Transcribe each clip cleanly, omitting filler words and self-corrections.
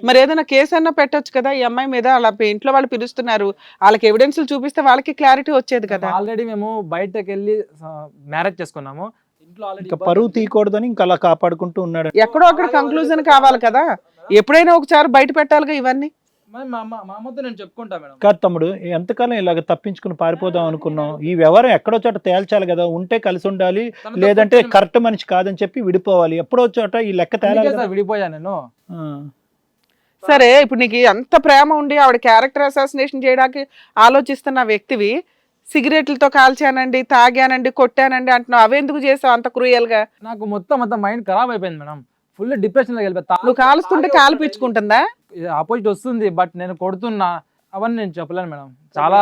మరి ఏదైనా కేసు అన్నా పెట్టొచ్చు కదా ఈ అమ్మాయి మీద, అలా ఇంట్లో వాళ్ళు పిలుస్తున్నారు, వాళ్ళకి ఎవిడెన్స్లు చూపిస్తే వాళ్ళకి క్లారిటీ వచ్చేది కదా. ఆల్రెడీ మేము బయటకు వెళ్ళి మ్యారేజ్ చేసుకున్నాము, ఇంట్లో ఇంకా పరువు తీయకూడదని ఇంకా అలా కాపాడుకుంటూ ఉన్నాడు. ఎక్కడో అక్కడ కంక్లూజన్ కావాలి కదా, ఎప్పుడైనా ఒకసారి బయట పెట్టాలిగా ఇవన్నీ. మా అమ్మతో నేను చెప్పుకుంటా మేడం. కాదు తమ్ముడు, ఎంతకాలం ఇలాగ తప్పించుకుని పారిపోదాం అనుకున్నాం? ఈ వ్యవహారం ఎక్కడో చోట తేల్చాలి కదా, ఉంటే కలిసి ఉండాలి, లేదంటే కరెక్ట్ మనిషి కాదని చెప్పి విడిపోవాలి. ఎప్పుడో చోట ఈ లెక్క తేలాలి కదా. విడిపోయా నేను. సరే, ఇప్పుడు నీకు అంత ప్రేమ ఉండి ఆవిడ క్యారెక్టర్ అసాసినేషన్ చేయడానికి ఆలోచిస్తున్న వ్యక్తివి, సిగరెట్లతో కాల్చానండి, తాగానండి, కొట్టానండి అంటున్నావు, అవెందుకు చేసావు అంత క్రూయల్ గా? నాకు మొత్తం మైండ్ ఖరాబ్ అయిపోయింది మేడం, ఫుల్ డిప్రెషన్ లో వెళ్ళిపోతా. నువ్వు కాలుస్తుంటే కాలు పీల్చుకుంటుందా? ఆపోజిట్ వస్తుంది, బట్ నేను కొడుతున్నా, అవన్నీ నేను చెప్పలేను మేడం. చాలా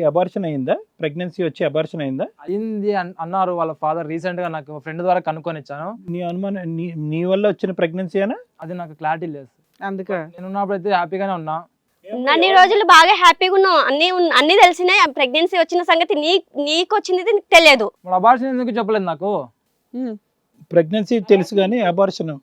అబార్షన్ అయిందా? ప్రెగ్నెన్సీ వచ్చి అబార్షన్ అయిందా? అయింది అన్నారు వాళ్ళ ఫాదర్. రీసెంట్ గా నాకు ఫ్రెండ్ ద్వారా కనుక్కొని ఇచ్చాను. నీ అనుమానం నీ వల్ల వచ్చిన ప్రెగ్నెన్సీ అయినా? అది నాకు క్లారిటీ లేదు. అందుకే నేను ఉన్నప్పుడు అయితే హ్యాపీగానే ఉన్నా. అన్ని రోజులు బాగా హ్యాపీగా ఉన్నావు, అన్ని తెలిసినాయి. ప్రెగ్నెన్సీ వచ్చిన సంగతి నీకు వచ్చింది నీకు తెలియదు. అబార్షన్ ఎందుకు చెప్పలేదు నాకు? ప్రెగ్నెన్సీ తెలుసు కానీ అబార్షన్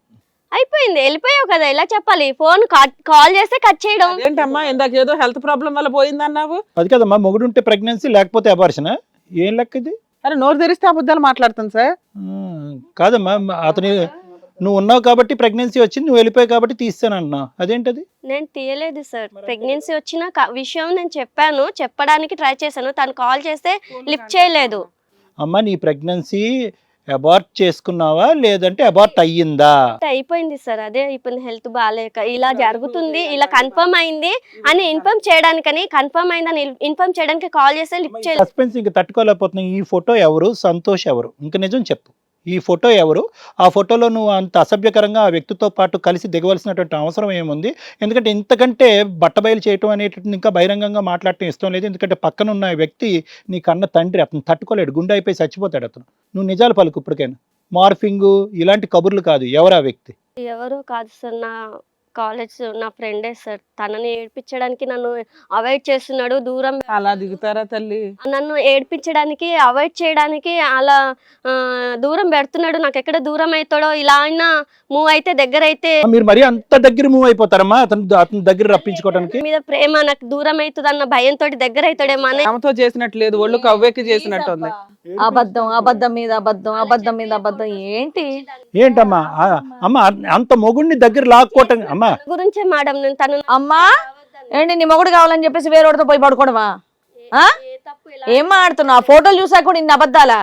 అయిపోయింది, వెళ్ళిపోయావు కదా, ఇలా చెప్పాలి. ఫోన్ కాల్ చేస్తే కట్ చేయడం ఏంటమ్మా? ఇందాక ఏదో హెల్త్ ప్రాబ్లం వల్ల పోయిందన్నావు. అది కదమ్మా, మొగుడు ఉంటే ప్రెగ్నెన్సీ, లేకపోతే అబార్షన్. ఏం లెక్క ఇది? అరే నోరు తెరిస్తే అబద్ధాలు మాట్లాడుతాను సార్. కాదమ్మా, అతని నువ్వు ఉన్నావు కాబట్టి ప్రెగ్నెన్సీ వచ్చింది, నువ్వు వెళ్ళిపోయావు కాబట్టి తీస్తాను అన్నావు, అదేంటది? నేను తీయలేదు సార్. ప్రెగ్నెన్సీ వచ్చిన విషయం నేను చెప్పాను, చెప్పడానికి ట్రై చేశాను. తను కాల్ చేస్తే లిఫ్ట్ చేయలేదు. అమ్మా, నీ ప్రెగ్నెన్సీ అబార్ట్ చేసుకున్నావా లేదంటే అబార్ట్ అయ్యిందా? అయిపోయింది సార్, అదే ఇప్పుడు హెల్త్ బాగాలేక ఇలా జరుగుతుంది, ఇలా కన్ఫర్మ్ అయింది అని ఇన్ఫార్మ్ చేయడానికని, కన్ఫర్మ్ అయిందని ఇన్ఫార్మ్ చేయడానికి కాల్ చేస్తే లిఫ్ట్ చేయలేదు. సస్పెన్స్ ఇంకా తట్టుకోలేకపోతున్నా. ఈ ఫోటో ఎవరు? సంతోష్ ఎవరు? ఇంకా నిజం చెప్పు, ఈ ఫోటో ఎవరు? ఆ ఫోటోలో నువ్వు అంత అసభ్యకరంగా ఆ వ్యక్తితో పాటు కలిసి దిగవలసినటువంటి అవసరం ఏముంది? ఎందుకంటే ఇంతకంటే బట్టబయలు చేయటం అనేటువంటి ఇంకా బహిరంగంగా మాట్లాడటం ఇష్టం లేదు. ఎందుకంటే పక్కన ఉన్న వ్యక్తి నీ కన్న తండ్రి, అతను తట్టుకోలేడు, గుండె అయిపోయి చచ్చిపోతాడు అతను. నువ్వు నిజాలు పలుకు ఇప్పటికైనా. మార్ఫింగ్ ఇలాంటి కబుర్లు కాదు. ఎవరు ఆ వ్యక్తి? ఎవరో కాదు సార్, నా కాలేజ్ నా ఫ్రెండే సార్. తనని ఏడ్పించడానికి నన్ను అవాయిడ్ చేస్తున్నాడు, దూరం. అలా దిగుతారా తల్లి? నన్ను ఏడ్పించడానికి, అవాయిడ్ చేయడానికి అలా దూరం పెడుతున్నాడు. నాకు ఎక్కడ దూరం అవుతాడో, ఇలా అయినా మూవ్ అయితే దగ్గర అయితే. మీరు మరి అంత దగ్గర మూవ్ అయిపోతారమ్మా అతని దగ్గర రప్పించుకోవడానికి? మీద ప్రేమ, నాకు దూరం అవుతుంది అన్న భయంతో దగ్గర అవుతాడేమో అని. ఆమెతో చేసినట్టు లేదు, ఒళ్ళు కవ్వెక్కి చేసినట్టు ఉంది. అబద్ధం మీద అబద్ధం ఏంటమ్మా? అమ్మ, అంత మొగుడిని దగ్గర లాక్కోవటం అమ్మా గురించే మేడం. నేను తను అమ్మా ఏంటి నీ మొగుడు కావాలని చెప్పేసి వేరేవాడితో పోయి పడుకోవడమా? ఏం మాడుతున్నావు? ఆ ఫోటోలు చూసాక కూడా ఇన్ని అబద్ధాలా?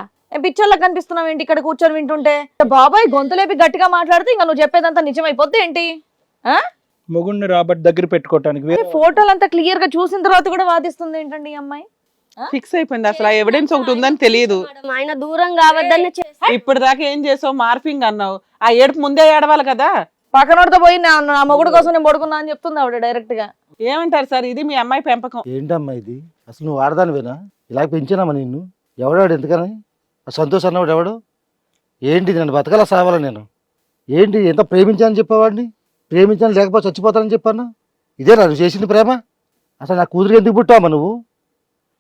పిక్చర్లకు కనిపిస్తున్నావు ఏంటి ఇక్కడ కూర్చొని వింటుంటే? బాబాయ్ గొంతులేపి గట్టిగా మాట్లాడితే ఇంకా నువ్వు చెప్పేదంతా నిజమైపోద్ది ఏంటి? మొగుడిని రాబట్టి దగ్గర పెట్టుకోవటానికి ఫోటోలు అంతా క్లియర్ గా చూసిన తర్వాత కూడా వాదిస్తుంది ఏంటండి ఈ అమ్మాయి? ఫిక్స్ అయిపోయింది, అసలు ఆ ఎవిడెన్స్ ఒకటి ఉందని తెలియదు. ఆయన దూరం కావద్దని ఇప్పుడు దాకా ఏం చేసావు? మార్ఫింగ్ అన్నావు, ఆ ఏడుపు ముందే ఏడవాలి కదా. పక్కనోడితో పోయి నా మొగుడు కోసం నేను పడుకున్నా అని చెప్తుంది ఆవిడ డైరెక్ట్ గా. ఏమంటారు సార్, ఇది మీ అమ్మాయి పెంపకం? ఏంటమ్మా ఇది? అసలు నువ్వు ఆడదానివేనా? ఇలా పెంచినామా నిన్ను? ఎవడాడు? ఎందుకని సంతోష్ అన్నవాడు ఎవడు? ఏంటి నన్ను బతకాల సావాలా నేను? ఏంటి ఎంత ప్రేమించానని చెప్పేవాడిని? ప్రేమించాను లేకపోతే చచ్చిపోతానని చెప్పాను. ఇదే నువ్వు చేసింది ప్రేమ? అసలు నా కూతురికి ఎందుకు పుట్టావమ్మా నువ్వు?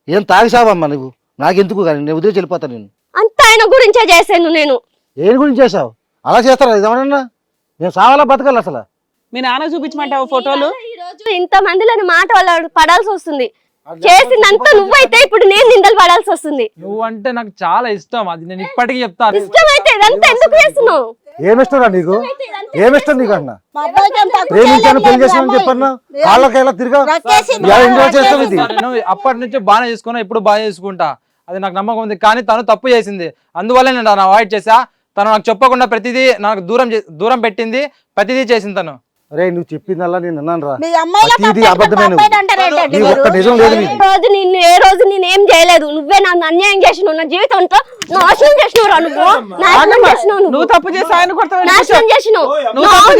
ఏం తాగిసావమ్మా నువ్వు? నాకెందుకు కానీ నేను ఉదయం వెళ్ళిపోతాను. నేను అంత ఆయన గురించే చేశాను. నేను ఏం గురించి చేసావు? అలా చేస్తారా? ఇదేమన్నా నేను సావాలా బతకాలి? అసలు మీ నాన్న చూపించమంటావు ఫోటోలు? ఈ రోజు ఇంత మందిలోని మాట వాళ్ళు పడాల్సి వస్తుంది. చేసిందంతా నువ్వైతే ఇప్పుడు నేను నిందలు పడాల్సి వస్తుంది. నువ్వు అంటే నాకు చాలా ఇష్టం, అది నేను ఇప్పటికీ చెప్తాను. ఇష్టమైతే ఇదంతా ఎందుకు చేస్తున్నావు? ఏమిష్టరా నీకు? ఏమిష్టం నీకు? అన్న ప్రేమించాను, పెళ్లి చేసామని చెప్పన్నా వాళ్ళకైనా తిరిగా చేస్తాం. ఇది నేను అప్పటి నుంచి బాగా చేసుకున్నా, ఇప్పుడు బాగా చేసుకుంటా, అది నాకు నమ్మకం ఉంది. కానీ తను తప్పు చేసింది, అందువల్ల నేను అవాయిడ్ చేసా. తను నాకు చెప్పకుండా ప్రతిదీ నాకు దూరం పెట్టింది, ప్రతిదీ చేసింది తను. అరే నువ్వు చెప్పిందల్లా నేను అన్నాను రా, ఏ రోజు నేను ఏం చేయలేదు. నువ్వే నన్ను అన్యాయం చేసినావు, నా జీవితంతో నాశనం చేసినావు. నువ్వు తప్పు చేసి ఆయన నాశనం చేసినావు,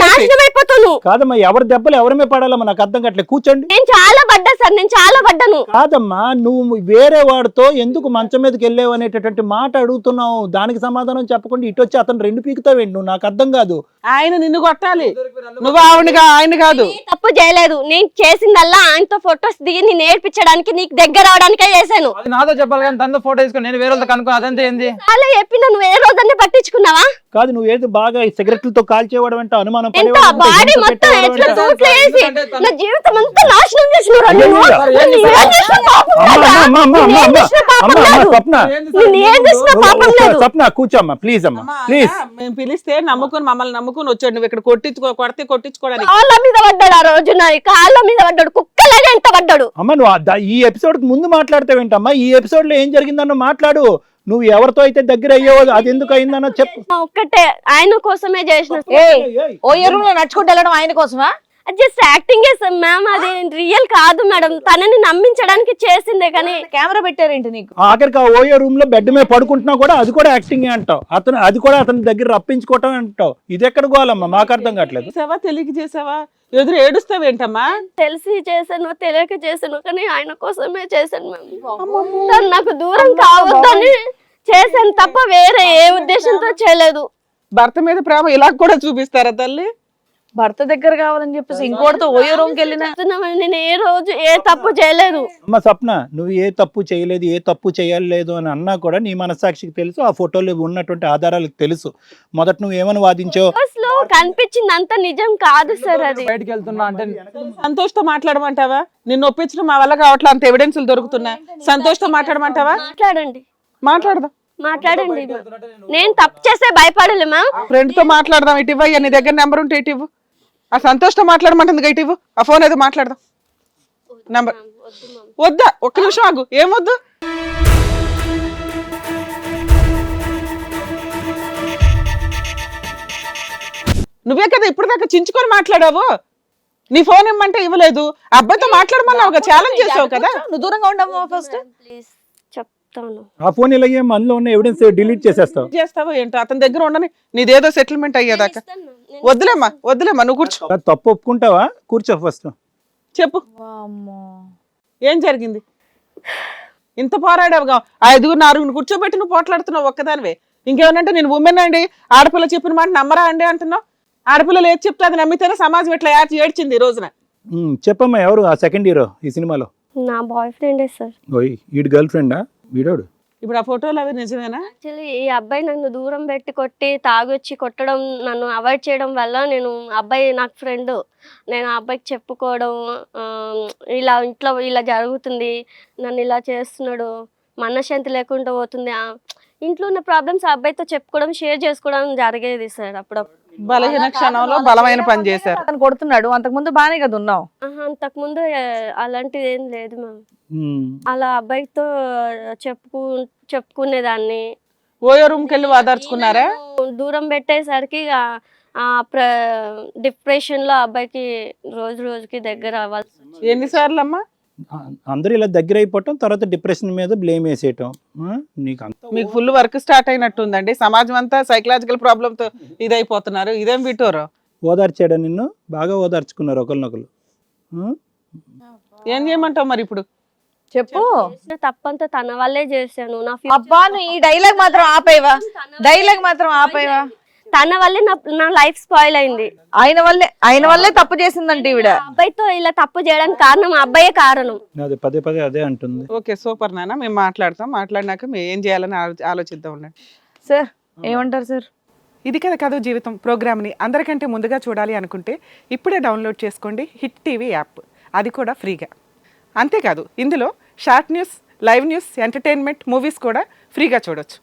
నాశనం అయిపోతాను. కాదమ్మా, ఎవరి దెబ్బలు ఎవరమే పడాలమ్మా? నాకు అర్థం కావట్లేదు. కూర్చోండి. నేను చాలా పడ్డా సార్, నేను చాలా పడ్డాను. కాదమ్మా, నువ్వు వేరే వాడితో ఎందుకు మంచం మీదకి వెళ్ళావు అనేటటువంటి మాట అడుగుతున్నావు. దానికి సమాధానం చెప్పకుండా ఇటు వచ్చి అతను రెండు పీకుతావేంటి నువ్వు? నాకు అర్థం కాదు. ఆయన నిన్ను కొట్టాలి, నువ్వు ఆవిడగా ఆయన కాదు. తప్పు చేయలేదు. నేను చేసిందల్లా ఆయనతో ఫొటోస్ దిగి నేను నేర్పించడానికి, నీకు దగ్గర అవడానికే చేశాను. అది నాతో చెప్పాలి కానీ తనతో ఫోటో తీసుకొని నేను వేరే వాళ్ళతో కనుక్కో, అదంతా ఏంది? చాలా చెప్పినా నువ్వు ఏ రోజన్నీ పట్టించుకున్నావా? కాదు నువ్వు ఏదో బాగా సిగరెట్లతో కాల్చేవాడు అంటే అనుమానం ఎంత పడేవాడు అంటే, బాడీ హింస మొత్తం పెట్టేవాడు ఎట్లా అంటే. తూట్లేసి నా జీవితం అంతా నాశనం చేసినారు అయ్యో, స్వప్న కూర్చోమ్మా ప్లీజ్ అమ్మా ప్లీజ్. మేము పిలిస్తే మమ్మల్ని నమ్ముకుని వచ్చాడు, నువ్వు ఇక్కడ కొట్టించుకోవడానికి. కాళ్ళ మీద పడ్డాడు ఆ రోజు, నా కాళ్ళ మీద పడ్డాడు, కుక్కలాగా ఎంత పడ్డాడు. అమ్మ నువ్వు ఈ ఎపిసోడ్ ముందు మాట్లాడతావేంటమ్మా? ఈ ఎపిసోడ్ లో ఏం జరిగిందన్న మాట్లాడు. నువ్వు ఎవరితో అయితే దగ్గర అయ్యావో అది ఎందుకు అయిందన్న చెప్పు. ఒక్కటే ఆయన కోసమే చేసిన, ఓ రూమ్ లో నడుచుకుంటూ వెళ్ళడం ఆయన కోసమా? జస్ట్ యాక్టింగ్ చేస్తాం మ్యామ్, అది రియల్ కాదు మేడం. తనని నమ్మించడానికి చేసిందే కానీ. కెమెరా పెట్టారేంటి నీకు? ఆఖరికి ఆ ఓయో రూమ్ లో బెడ్ మీద పడుకుంటున్నా కూడా అది కూడా యాక్టింగ్ అంటావు. అది కూడా అతని దగ్గర రప్పించుకోవటం అంటావు. ఇది ఎక్కడ గోలమ్మా? మాకు అర్థం కావట్లేదు. చేసావా, తెలియక చేసావా, ఎదురు ఏడుస్తావేంటమ్మా? తెలిసి చేశాను, తెలియక చేశాను, కానీ ఆయన కోసమే చేశాను మ్యామ్. తను నాకు దూరం కావద్దని చేశాను తప్ప వేరే ఏ ఉద్దేశంతో చేయలేదు. భర్త మీద ప్రేమ ఇలా కూడా చూపిస్తారా తల్లి? భర్త దగ్గర కావాలని చెప్పేసి ఇంకోటితో ఓయో రూమ్ కి వెళ్ళినా నేను ఏ రోజు ఏ తప్పు చేయలేదు. అమ్మ స్వప్న, నువ్వు ఏ తప్పు చేయలేదు, ఏ తప్పు చేయలేదు అని అన్నా కూడా నీ మనస్సాక్షికి తెలుసు, ఆ ఫోటోలో ఉన్నటువంటి ఆధారాలకు తెలుసు. మొదట నువ్వు ఏమని వాదించావు? అసలు కనిపించింది అంత నిజం కాదు సార్. అది బయటికి వెళ్తున్నా అంటే సంతోష్తో మాట్లాడమంటావా? నిన్ను ఒప్పించడం మా వల్ల కావట్లే, అంత ఎవిడెన్స్లు దొరుకుతున్నాయి. సంతోష్తో మాట్లాడమంటావా? మాట్లాడండి, మాట్లాడదాం. మాట్లాడండి. నేను తప్పు చేస్తే భయపడలే మ్యామ్. ఫ్రెండ్ తో మాట్లాడదాం. ఇటు ఇవ్వ, నీ దగ్గర నెంబర్ ఉంటే ఇటు ఇవ్వు. ఆ సంతోష్తో మాట్లాడమంటుంది ఇటు ఇవ్వు. ఆ ఫోన్ ఏదో మాట్లాడదాం. నెంబర్ వద్దా? ఒక్క నిమిషం ఆగు. ఏమొద్దు? నువ్వే కదా ఇప్పుడు దాకా చించుకొని మాట్లాడావు. నీ ఫోన్ ఇమ్మంటే ఇవ్వలేదు. అబ్బాయితో మాట్లాడమన్నావు, ఛాలెంజ్ చేసావు కదా. నువ్వు దూరంగా ఉండవు ఫస్ట్. ప్లీజ్ చెప్తాను. ఆ ఫోన్ ఇలా ఏం అందులో ఉన్న ఎవిడెన్స్ డిలీట్ చేసేస్తావు. చేస్తావో ఏంటో అతని దగ్గర ఉండని, నీదేదో సెటిల్మెంట్ అయ్యేదాకా. వద్దులేమ్మా, నువ్వు కూర్చో. తప్పు ఒప్పుకుంటావా? కూర్చో ఫస్ట్. చెప్పు ఏం జరిగింది? ఇంత పోరాడావుగా, ఆ 5-6 కూర్చోబెట్టి నువ్వు పోట్లాడుతున్నావు ఒక్కదానివే. ఇంకేమనంటే నేను ఉమెన్ అండి, ఆడపిల్ల చెప్పిన మాట నమ్మరా అండి అంటున్నావు. ఆడపిల్లలు ఏది చెప్తే అది నమ్మితేనే సమాజం ఇట్లా ఏడ్చింది ఈ రోజున. చెప్పమ్మా, ఎవరు ఆ సెకండ్ హీరో ఈ సినిమాలో? నా బాయ్ ఫ్రెండే సార్. ఓయ్ వీడి గర్ల్ ఫ్రెండా వీడోడు? ఇప్పుడు ఆ ఫోటోలు అవి నిజమేనా? యాక్చువల్లీ ఈ అబ్బాయి నన్ను దూరం పెట్టి కొట్టి తాగొచ్చి కొట్టడం, నన్ను అవాయిడ్ చేయడం వల్ల నేను అబ్బాయి నాకు ఫ్రెండ్, నేను ఆ అబ్బాయికి చెప్పుకోవడం, ఇలా ఇంట్లో ఇలా జరుగుతుంది, నన్ను ఇలా చేస్తున్నాడు, మనశ్శాంతి లేకుండా పోతుంది, ఇంట్లో ఉన్న ప్రాబ్లమ్స్ ఆ అబ్బాయితో చెప్పుకోవడం, షేర్ చేసుకోవడం జరిగేది సార్. అప్పుడప్పుడు బలహీన క్షణంలో బలమైన పని చేశారు. అతను కొడుతున్నాడు, అంతకుముందు బానే కదా ఉన్నావు. అంతకుముందు అలాంటిది ఏం లేదు మ్యామ్. అలా అబ్బాయితో చెప్పుకునేదాన్ని. ఓయో రూమ్కి వెళ్ళి వాదార్చుకున్నారా? దూరం పెట్టేసరికి డిప్రెషన్ లో అబ్బాయికి రోజు రోజుకి దగ్గర అవ్వాల్సి. ఎన్నిసార్లు అమ్మా? అందరూ ఇలా దగ్గర అయిపోవటం, తర్వాత డిప్రెషన్ మీద బ్లేమ్ వేసేయటం. మీకు ఫుల్ వర్క్ స్టార్ట్ అయినట్టుందండి. సమాజం అంతా సైకలాజికల్ ప్రాబ్లమ్ తో ఇదైపోతున్నారు. ఇదేం విటోరో? ఓదార్చాడా నిన్ను? బాగా ఓదార్చుకున్నారు ఒకరినొకరు. ఏం చేయమంటావు మరి ఇప్పుడు? చెప్పు. తప్పంతా తన వల్లే చేశాను. అబ్బా నువ్వు ఈ డైలాగ్ మాత్రం ఆపేవా? తన వల్లే నా లైఫ్ స్పాయిల్ అయింది. ఆయన వల్లే తప్పు చేసిందంటే ఈవిడ. అబ్బాయితో ఇలా తప్పు చేయడానికి కారణం అబ్బాయే కారణం. పదే పదే అదే అంటుంది. ఓకే సూపర్ నాన్న, మేము మాట్లాడినాక మేము ఏం చేయాలని ఆలోచిద్దాం ఉండండి. సార్ ఏమంటారు సార్? ఇది కథ జీవితం ప్రోగ్రామ్ని అందరికంటే ముందుగా చూడాలి అనుకుంటే ఇప్పుడే డౌన్లోడ్ చేసుకోండి హిట్ టీవీ యాప్, అది కూడా ఫ్రీగా. అంతేకాదు ఇందులో short news, live news, entertainment, movies కూడా ఫ్రీగా చూడొచ్చు.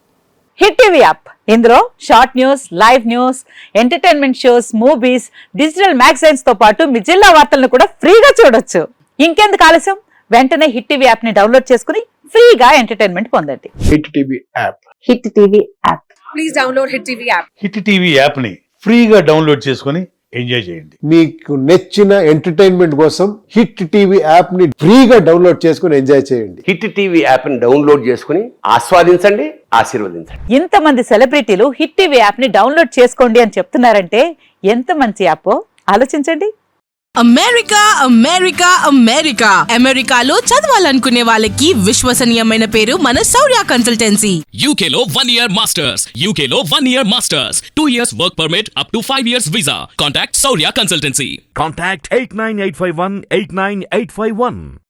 హిట్ టీవీ యాప్ ఇందులో short news, live news, entertainment shows, movies, digital magazines తో పాటు మీ జిల్లా వార్తలను కూడా ఫ్రీగా చూడొచ్చు. ఇంకెందుకు ఆలస్యం, వెంటనే హిట్ టీవీ యాప్ ని డౌన్లోడ్ చేసుకుని ఫ్రీగా ఎంటర్టైన్మెంట్ పొందండి. Hit TV app. Hit TV app. Please download hit TV app. Hit TV app ని ఫ్రీగా డౌన్లోడ్ చేసుకుని ఎంజాయ్ చేయండి. మీకు నచ్చిన ఎంటర్టైన్మెంట్ కోసం హిట్ టీవీ యాప్ ని ఫ్రీగా డౌన్లోడ్ చేసుకుని ఎంజాయ్ చేయండి. హిట్ టీవీ యాప్ ని డౌన్లోడ్ చేసుకుని ఆస్వాదించండి, ఆశీర్వదించండి. ఇంతమంది సెలబ్రిటీలు హిట్ టీవీ యాప్ ని డౌన్లోడ్ చేసుకోండి అని చెప్తున్నారంటే ఎంత మంచి యాప్ ఆలోచించండి. అమెరికాలో చదవాలనుకునే వాళ్ళకి విశ్వసనీయమైన పేరు మన శౌర్య కన్సల్టెన్సీ. UKలో 1 year masters, UKలో 1 year masters, 2 years work permit up to 5 years visa. Contact Saurya Consultancy. Contact 89851 89851.